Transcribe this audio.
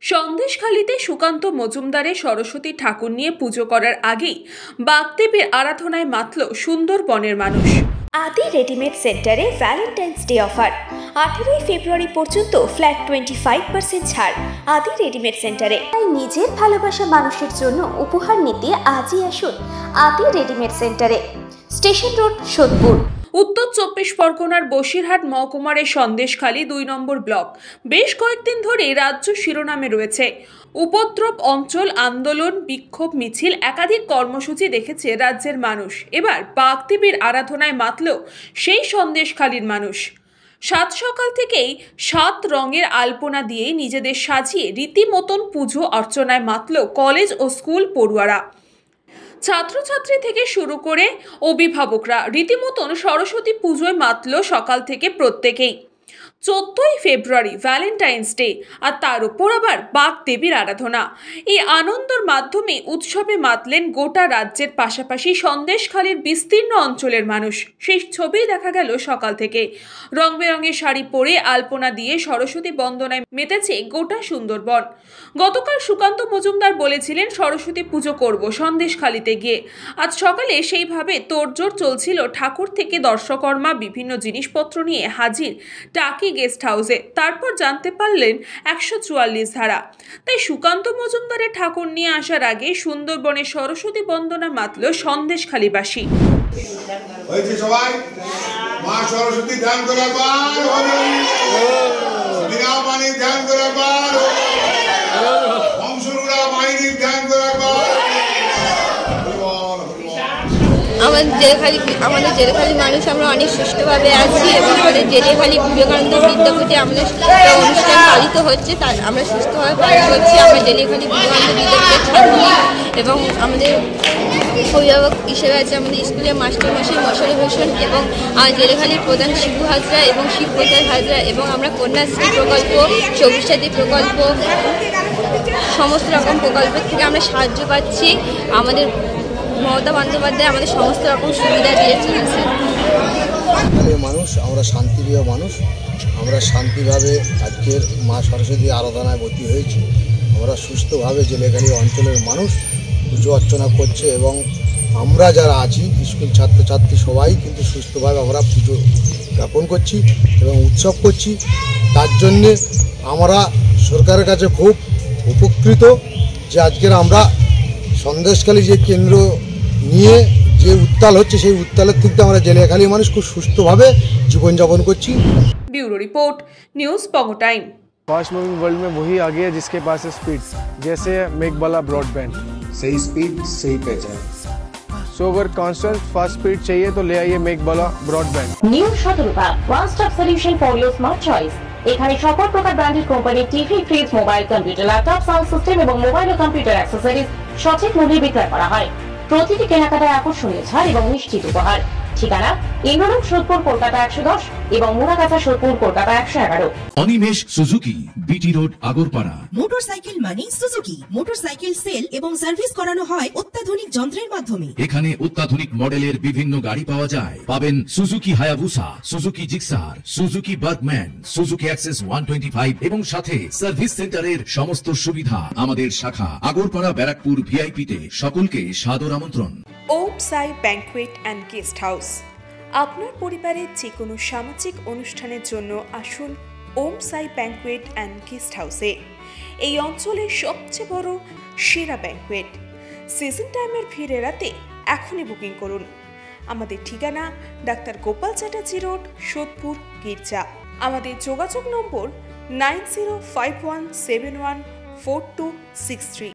সন্দেশখালীতে সুকান্ত মজুমদারের সরস্বতী ঠাকুর নিয়ে পুজো করার আগেই বাগদেবীর আরাধনায় মাতল সুন্দরবনের মানুষ। আদি রেডিমেড সেন্টারে ভ্যালেন্টাইন্স ডে অফার 18 ফেব্রুয়ারি পর্যন্ত ফ্ল্যাট 25% ছাড় আদি রেডিমেড সেন্টারে। তাই নিজের ভালোবাসা মানুষের জন্য উপহার নিতে আজই আসুন আদি রেডিমেড সেন্টারে, স্টেশন রোড, সোদপুর। উত্তর চব্বিশ পরগনার বসিরহাট মহকুমার সন্দেশখালী 2 নম্বর ব্লক বেশ কয়েকদিন ধরে রাজ্য শিরোনামে রয়েছে। উপদ্রব অঞ্চল, আন্দোলন, বিক্ষোভ মিছিল, একাধিক কর্মসূচি দেখেছে রাজ্যের মানুষ। এবার বাগদেবীর আরাধনায় মাতল সেই সন্দেশখালীর মানুষ। সাত সকাল থেকেই 7 রঙের আলপনা দিয়ে নিজেদের সাজিয়ে রীতিমতন পুজো অর্চনায় মাতল কলেজ ও স্কুল পড়ুয়ারা। ছাত্রছাত্রী থেকে শুরু করে অভিভাবকরা রীতিমতন সরস্বতী পুজোয় মাতল সকাল থেকে প্রত্যেকেই। 14 ফেব্রুয়ারি ভ্যালেন্টাইন্স ডে, আর তার উপর আবার বাগদেবীর আরাধনা। এই আনন্দের মাধ্যমে উৎসবে মাতলেন গোটা রাজ্যের পাশাপাশি সন্দেশখালীর বিস্তীর্ণ অঞ্চলের মানুষ। সেই ছবি দেখা গেল সকাল থেকে। রং বেরঙের শাড়ি পরে আলপনা দিয়ে সরস্বতী বন্দনায় মেতেছে গোটা সুন্দরবন। গতকাল সুকান্ত মজুমদার বলেছিলেন সরস্বতী পুজো করব সন্দেশখালীতে গিয়ে। আজ সকালে সেইভাবে তোড়জোড় চলছিল। ঠাকুর থেকে দর্শকর্মা বিভিন্ন জিনিসপত্র নিয়ে হাজির টাকি গেস্ট হাউসে। তারপর জানতে পারলেন 144 ধারা। তাই সুকান্ত মজুমদারের ঠাকুর নিয়ে আসার আগে সুন্দরবনের সরস্বতী বন্দনা মাতল সন্দেশখালীবাসী। সবাই মা সরস্বতী ধ্যান আমাদের জেলেখালি মানুষ আমরা অনেক সুষ্ঠুভাবে আছি এবং আমাদের জেলেখালি বিবেকানন্দ বিদ্যাপীঠে আমাদের অনুষ্ঠান পালিত হচ্ছে, তার আমরা সুস্থভাবে পালিত হচ্ছি। আমরা জেলেখালি বিবেকানন্দ বিদ্যাপীঠের ছাত্রী এবং আমাদের অভিভাবক হিসেবে আছে আমাদের স্কুলের মাস্টারমশাই মশারি হোসেন এবং জেলেখালির প্রধান শিবু হাজরা এবং শিবপ্রসাদ হাজরা, এবং আমরা কন্যাশ্রী প্রকল্প, সবুজ সাথী প্রকল্প, সমস্ত রকম প্রকল্পের থেকে আমরা সাহায্য পাচ্ছি। আমাদের মমতা বন্দ্যোপাধ্যায় আমাদের সমস্ত রকম সুবিধা দিয়েছে। মানুষ আমরা শান্তিপ্রিয় মানুষ, আমরা শান্তিভাবে আজকের মা সরস্বতী আরাধনায় ভর্তি হয়েছি। আমরা সুস্থভাবে জেলেখালি অঞ্চলের মানুষ পুজো অর্চনা করছে এবং আমরা যারা আছি স্কুল ছাত্রছাত্রী সবাই কিন্তু সুস্থভাবে আমরা পুজো জ্ঞাপন করছি এবং উৎসব করছি। তার জন্যে আমরা সরকারের কাছে খুব উপকৃত যে আজকের আমরা সন্দেশখালী যে কেন্দ্র নিয়ে যে উত্তাল হচ্ছে সেই উত্তালের থেকে আমরা জেলেখালি মানুষ খুব সুস্থভাবে জীবনযাপন করছি। Bureau report, news Pongo time. Fast moving world में वही आगे है जिसके पास है स्पीड, जैसे मेघबाला ब्रॉडबैंड। सही स्पीड सही पहचान। सो अगर कांस्टेंट फास्ट स्पीड चाहिए तो ले आइए Meghbala broadband. New Shatarupa one stop solution for your smart choice. এখানে সকল প্রকার ব্র্যান্ডেড কোম্পানির TV, fridge, mobile, computer, laptop, sound system এবং মোবাইল ও কম্পিউটার অ্যাক্সেসরিজ সঠিক মূল্যে বিক্রয় করা হয়। প্রতিটি কেনাকাটায় আকর্ষণীয় ছাড় এবং নিশ্চিত উপহার। ঠিকানা ইন্দ্রনগর, সোদপুর, কলকাতা 110 এবং Muragachha, Sodepur, Kolkata 111। Animesh Suzuki, BT road, Agarpara. Motorcycle মানে সুজুকি। মোটরসাইকেল সেল এবং সার্ভিস করানো হয় অত্যাধুনিক যন্ত্রের মাধ্যমে। এখানে অত্যাধুনিক মডেলের বিভিন্ন গাড়ি পাওয়া যায়। পাবেন Suzuki Hayabusa, Suzuki Gixxer, Suzuki Bergman, Suzuki access 125 এবং সাথে সার্ভিস সেন্টারের সমস্ত সুবিধা। আমাদের শাখা আগরপাড়া, ব্যারাকপুর ভিআইপি তে। সকলকে সাদর আমন্ত্রণ। ওম সাই ব্যাংকুয়েট অ্যান্ড গেস্ট হাউস। আপনার পরিবারের যে কোনো সামাজিক অনুষ্ঠানের জন্য আসুন ওম সাই ব্যাংকুয়েট অ্যান্ড গেস্ট হাউসে। এই অঞ্চলের সবচেয়ে বড় সেরা ব্যাংকুয়েট। সিজন টাইমের ভিড় এড়াতে এখনই বুকিং করুন। আমাদের ঠিকানা ডাক্তার গোপাল চ্যাটার্জি রোড, সোদপুর, গির্জা। আমাদের যোগাযোগ নম্বর 9051714263।